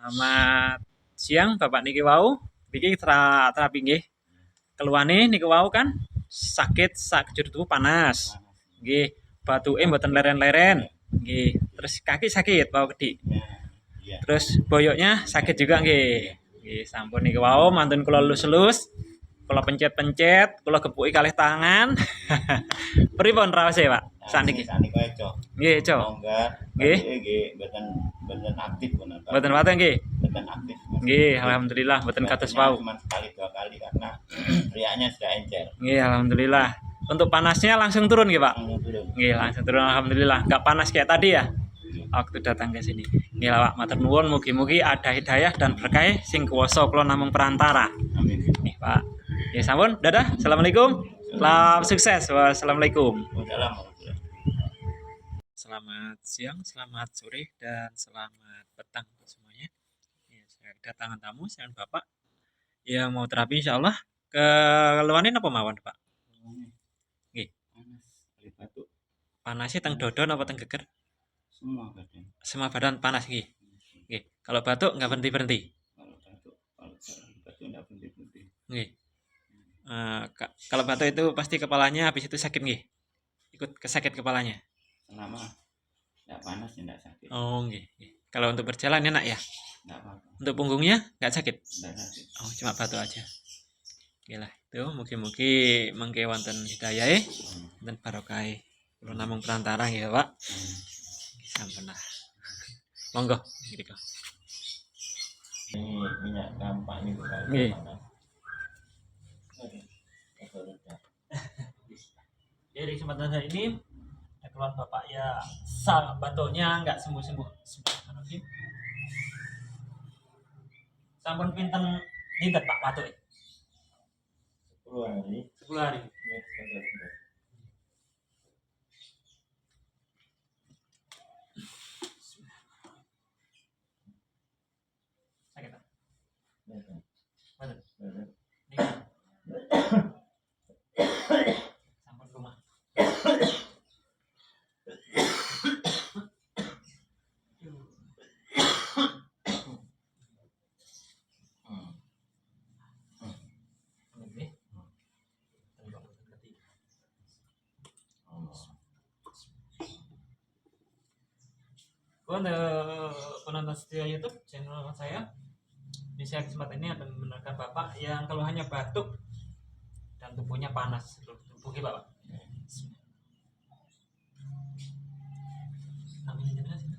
Selamat siang Bapak niki wau. Niki terapi nggih. Keluhane niku wau kan sakit sakjur tubuh panas. Nggih, batuke mboten leren-leren. Nggih, terus kaki sakit wau kedik. Terus boyoknya sakit juga nggih. Nggih, sampun niku wau mantun kula lus-lus. Kula pencet-pencet, kula gepuki kalih tangan. Pripun raose, Pak? Sakniki. Sakniki Cok. Nggih, Cok. Longgar. Nggih. Nggih, mboten aktif punten. Mboten waten nggih. Mboten aktif. Nggih, alhamdulillah mboten kados wau. Cuma sekali dua kali karena riaknya sudah encer. Nggih, alhamdulillah. Untuk panasnya langsung turun nggih, Pak? Langsung turun. Nggih, langsung turun alhamdulillah. Enggak panas kayak tadi ya. Waktu datang ke sini. Nggih, Pak, matur nuwun mugi-mugi ada hidayah dan berkah sing kuwasa kula namung perantara. Amin. Nih, Pak. Nggih, sampun. Dadah. Assalamualaikum. Salam sukses. Wassalamualaikum. Selamat siang, selamat sore, dan selamat petang untuk semuanya. Ya, saya kedatangan tamu, saya Bapak yang mau terapi insya Allah. Keluarin apa mawon, Pak? Nggih. Panas, batuk. Panasnya teng dodon apa teng geger? Semua badan. Semua badan panas nggih. Nggih. Kalau batuk nggak berhenti-berhenti. Kalau batuk enggak berhenti-berhenti. Nggih. Kalau batuk itu pasti kepalanya habis itu sakit nggih. Ikut kesakit kepalanya. Selama enggak panas enggak sakit. Oh, nggih. Kalau untuk berjalan enak ya? Enggak apa-apa. Untuk punggungnya nggak sakit? Enggak sakit. Oh, cuma batuk aja. Oke lah, itu mugi-mugi mengke wonten hidayah dan barokah. Kula namung perantara nggih, Pak. Sampun lah. Monggo, ngrika. Ini minyak kampak ini bukan. Nggih. Jadi kesempatan hari ini keluar Bapak ya batuknya nggak sembuh-sembuh. Sampun pinten dinten Pak batuk? 10 hari. 10 hari. Sakit Pak? Batuk. Sampun rumah. Untuk penonton setia YouTube channel saya, di kesempatan ini akan menerangkan Bapak yang keluhannya batuk dan tubuhnya panas, tubuh Bapak. Namanya jelas ya?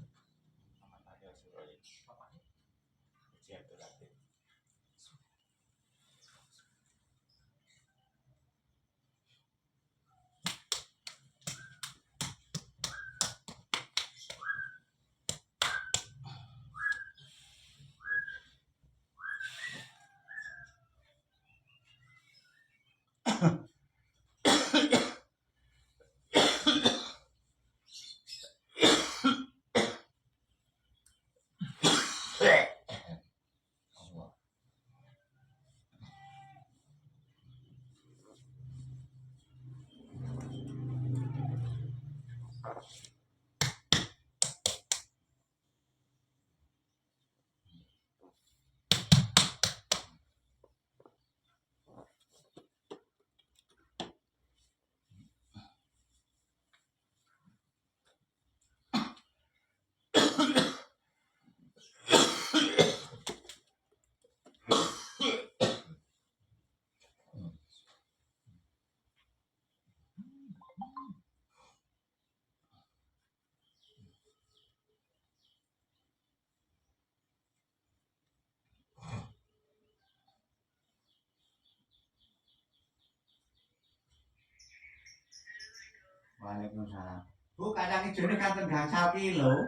Waalaikumsalam. Bu, kadang ijone kanten gangsal kilo.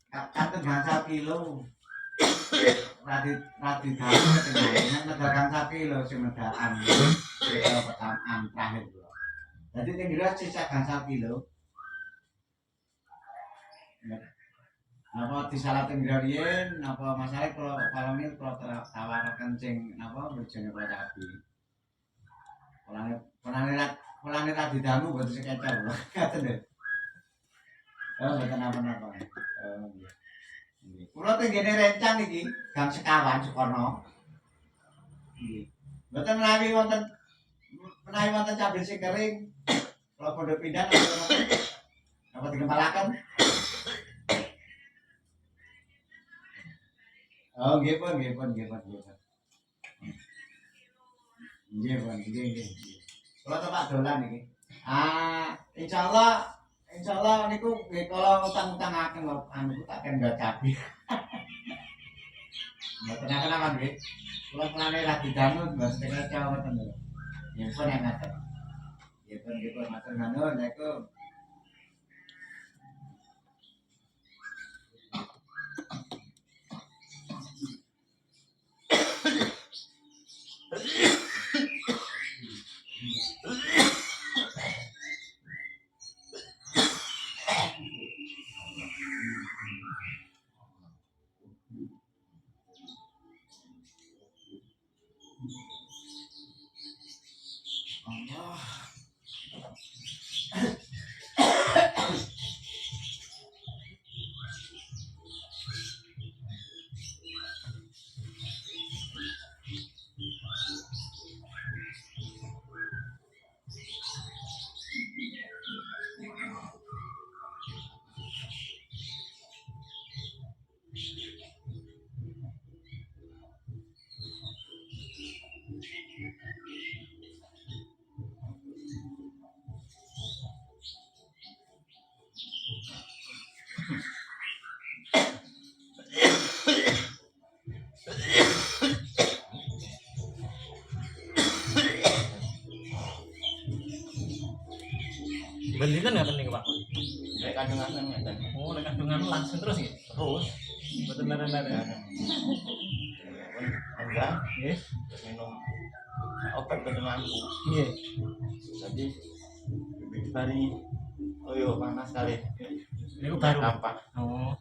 Kanten gangsal kilo. Radi dalu tengah negara gangsal kilo sing medakan. Pertamaan terakhir kula. Dadi ning kira sisa gangsal kilo. Napa disalah tengger riyen, napa masalah kalau tawarkan sing napa bojone kula cabi. Polane tadi dangu buat sekecap lho. Ngaten lho. Oh, mboten apa-apa. Oh, iya. Kula tenggene rencang iki, Gang Sekawan Sukono. Nggih. Mboten menawi wonten cabai sing kering. Kula pondok pindah apa digempalaken? Oh, nggih pun, nggih pun, nggih pun, nggih pun. Nggih pun, nggih, nggih. Kula tepak dolan iki. Insyaallah niku nggih kala utang-utangaken lho anu tak kendha cabai. Mboten apa nggih. Kula mulane ra didangu mboten kecewa ngoten lho. Nggih pun yang ngaten. Nggih pun matur nuwun. Assalamualaikum. Allah. Belikan nggak nih Pak? Lek kandungan ngeten. Oh, lek kandungan langsung terus ya? Terus Mboten leren-leren. enggak Nggih. terus minum obat kandunganku. Nggih. Jadi bibit bari oh yo panas kali. Niku baru. Apa? Oh.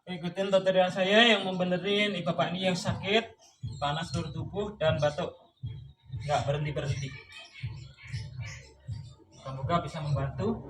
Ikutin tutorial saya yang membenerin bapak ini yang sakit, panas seluruh tubuh dan batuk. Nggak berhenti-berhenti. Semoga bisa membantu.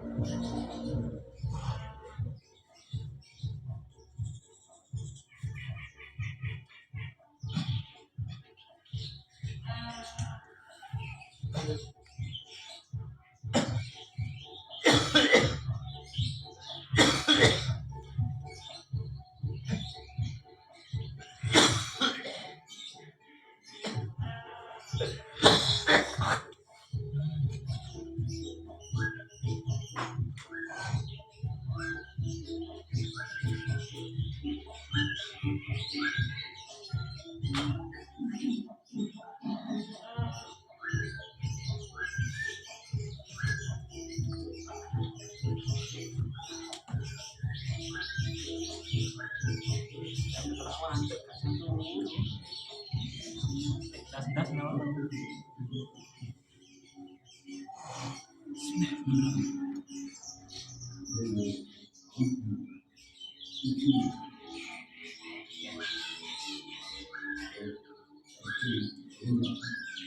Das no.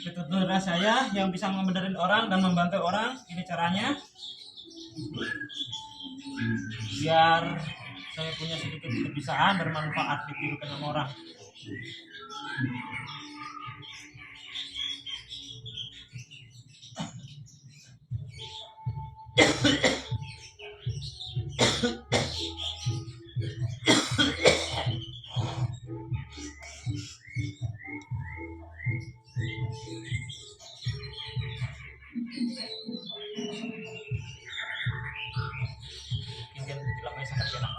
Tutorial saya yang bisa membenerin orang dan membantu orang, ini caranya. Biar saya punya sedikit kebiasaan bermanfaat ditirukan sama orang. Mungkin bilangnya sangat enak.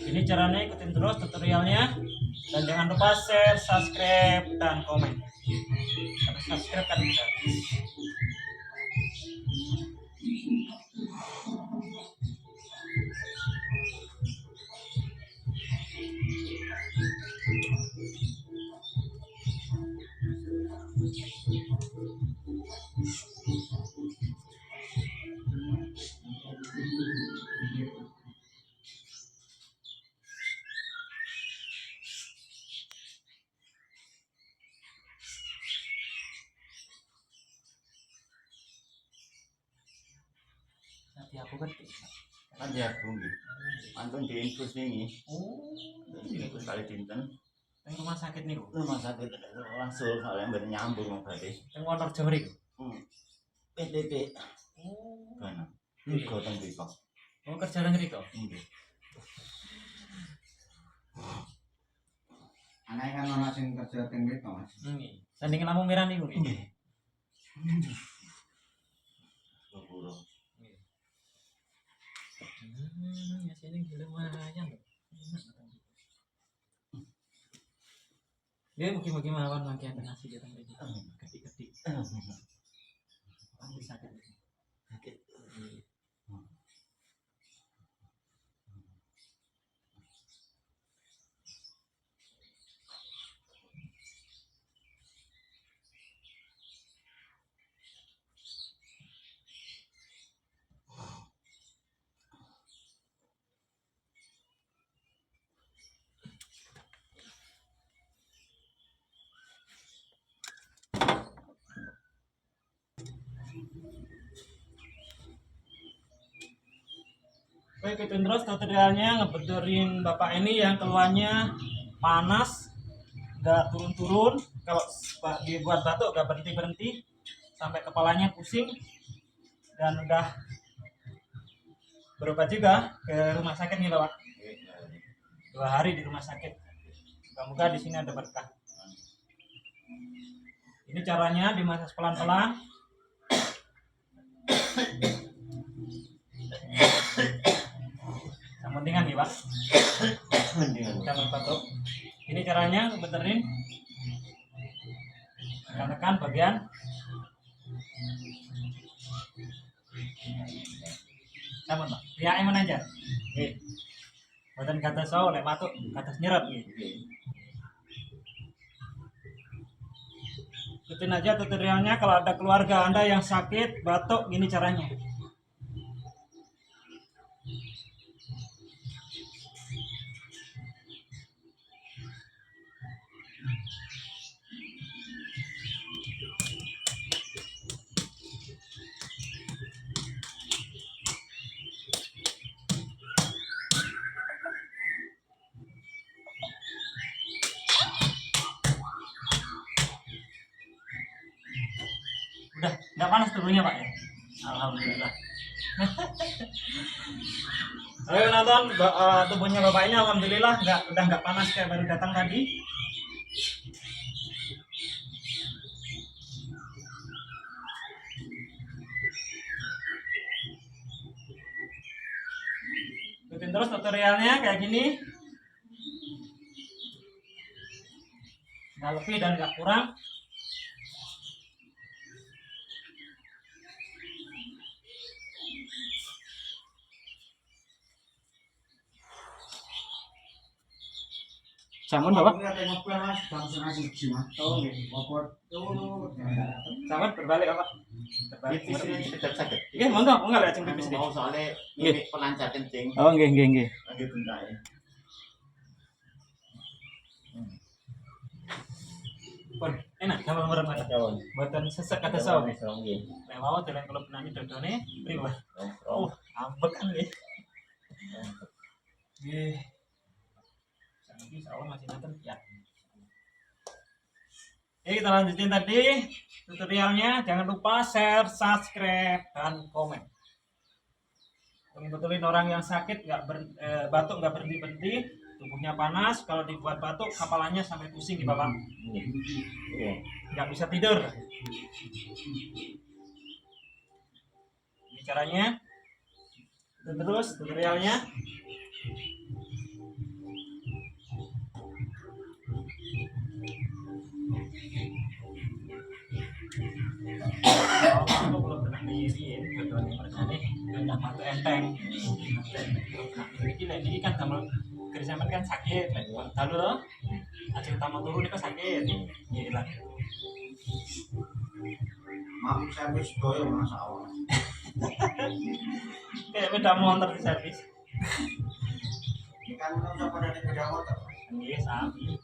Ini caranya, ikutin terus tutorialnya dan jangan lupa share, subscribe, dan komen. Karena subscribe kan gratis. Nanti aku ketik. Kan dia bumi. Mantun diinfus ini. Oh, Diinfus kali dinten. yang rumah sakit nih, Rumah sakit langsung soalnya nyambung berarti. yang Wonorejo mriku. PTT. Oh, Kan. Ini gotong biko. oh kerja nang mriku. Nggih. Anake kan ono sing kerja teng mriko, Mas. Nggih. Sandingan lampu merah niku nggih. Nggih. Sepuro. Ya sini lumayan loh. Ya mungkin mawon mangke ada nasi datang lagi. Ketik-ketik. Pasti sakit. Sakit. Baik, ikutin terus tutorialnya ngebenerin bapak ini yang keluarnya panas, nggak turun-turun. Kalau dibuat batuk nggak berhenti-berhenti sampai kepalanya pusing dan udah berobat juga ke rumah sakit nih bapak. 2 hari di rumah sakit. Semoga di sini ada berkah. Ini caranya dimasak pelan-pelan. Yang pentingan nih pak. Mendingan. Jangan batuk. Ini caranya benerin. Tekan bagian. Sama pak. Riaknya mana aja? Oke. Badan kata saw oleh batuk, kata nyerap gitu. Ikutin aja tutorialnya. Kalau ada keluarga anda yang sakit batuk, gini caranya. Udah, nggak panas tubuhnya pak ya? Alhamdulillah. Ayo nonton tubuhnya bapak ini, alhamdulillah udah nggak panas kayak baru datang tadi. Ikutin terus tutorialnya kayak gini. Nggak lebih dan nggak kurang. Sampun Bapak. Aku ngerti ngobrol Mas, jam setengah 1 Mas. Oh nggih. Ngobrol tuh. Sampun berbalik Bapak. Berbalik. Pipis ini tidak sakit. Nggih, monggo lajeng pipis nggih. Mau soalnya Nggih. ini pelancar kencing. Oh nggih nggih nggih. Lagi bentar ya. Pun enak damel merem Mas. Kawan. Mboten sesek kata sawo. Nggih. Nek mau dolen kula benani dodone pripun? Oh, Ambek kan nggih. Nggih. Saniki insyaallah masih nonton ya. Oke, kita lanjutin tadi tutorialnya. Jangan lupa share, subscribe, dan komen. Betulin orang yang sakit batuk nggak berhenti, tubuhnya panas. Kalau dibuat batuk, kepalanya sampai pusing di Bapak. iya. Nggak bisa tidur. Ini caranya. Terus tutorialnya. Aku belum pernah ngiriin kebetulan mereka udah matu enteng. Ini kan sama kerjaman kan sakit, lalu loh, acing tamu turun itu sakit, gila. Maaf servis doyo Mas awal. Kayak beda motor di servis. Ini kan udah pada di beda motor. Iya sami.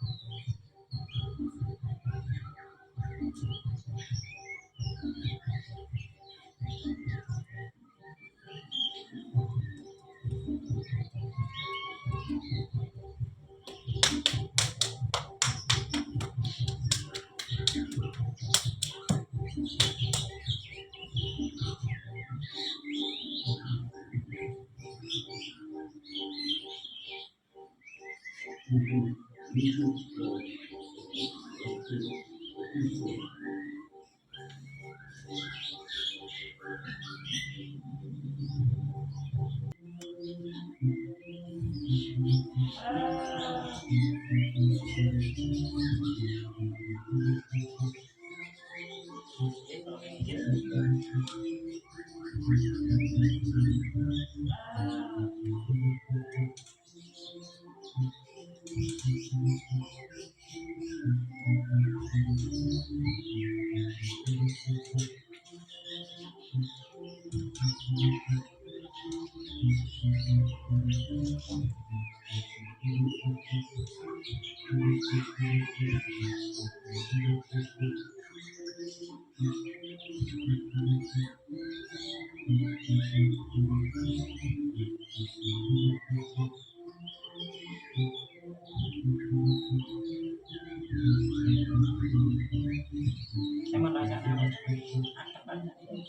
Saya mau tanya apa? Yang mau tanya ini.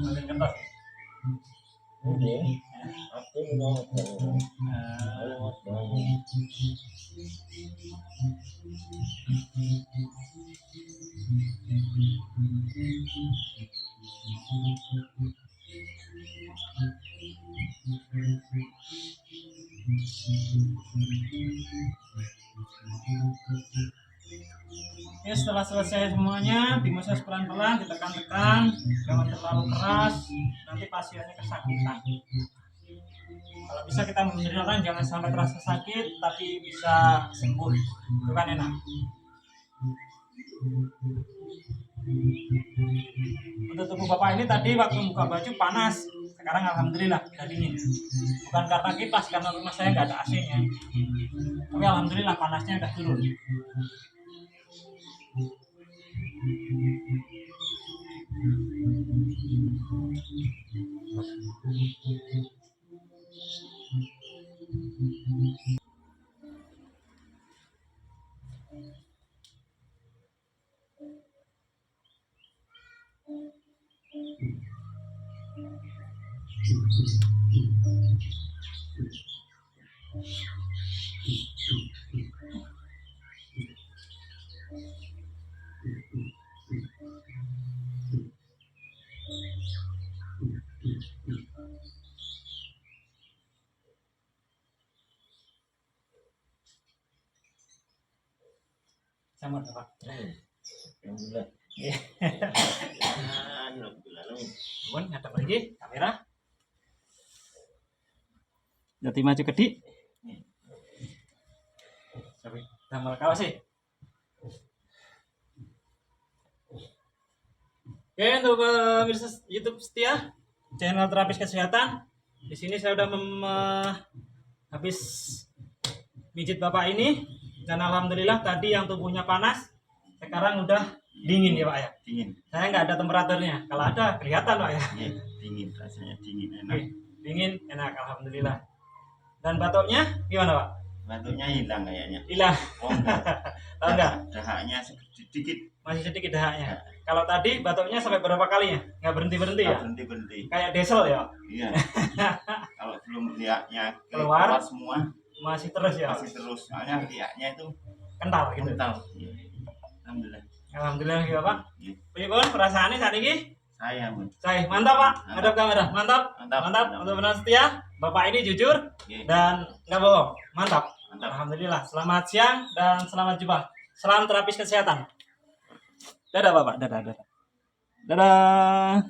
Mau kertas? Oke. Aku mau Ya, setelah selesai semuanya, dimasak pelan-pelan, ditekan-tekan, jangan terlalu keras, nanti pasiennya kesakitan. Kalau bisa kita memberi orang jangan sampai terasa sakit, tapi bisa sembuh, itu kan enak. Untuk tubuh Bapak ini tadi waktu buka baju panas, sekarang alhamdulillah udah dingin. Bukan karena kipas, karena rumah saya nggak ada AC-nya. Tapi alhamdulillah panasnya udah turun. Sama Bapak. Alhamdulillah. Nggih. Alhamdulillah. Pun ngadep mriki kamera. Dadi maju kedik. Sampai damel kawas sih. Oke, untuk pemirsa YouTube setia channel terapis kesehatan. Di sini saya udah habis mijit Bapak ini dan alhamdulillah tadi yang tubuhnya panas sekarang udah dingin ya Pak ya. Dingin. Saya nggak ada temperaturnya. Kalau ada kelihatan Pak ya. Iya, dingin rasanya dingin enak. Oke, dingin enak alhamdulillah. Dan batuknya gimana Pak? Batuknya hilang kayaknya. Hilang. Oh enggak. Tahu nggak? Dahaknya sedikit. Masih sedikit dahaknya. Kalau tadi batuknya sampai berapa kalinya? Nggak berhenti ya? Berhenti. Kayak desel ya? Iya. Kalau belum liaknya Keluar semua masih terus ya? masih terus. Soalnya liaknya itu Kental gitu. kental. Iya. Alhamdulillah. Alhamdulillah ya Pak. Iya. Pripun perasaannya saat ini? Saya pun. Saya mantap Pak. Ngadep kamera. Mantap. Mantap. Untuk benar setia. Bapak ini jujur Iya. dan nggak bohong. Mantap. Mantap. Alhamdulillah. Selamat siang dan selamat jumpa. Salam terapis kesehatan. Dadah Bapak. Dadah. Dadah.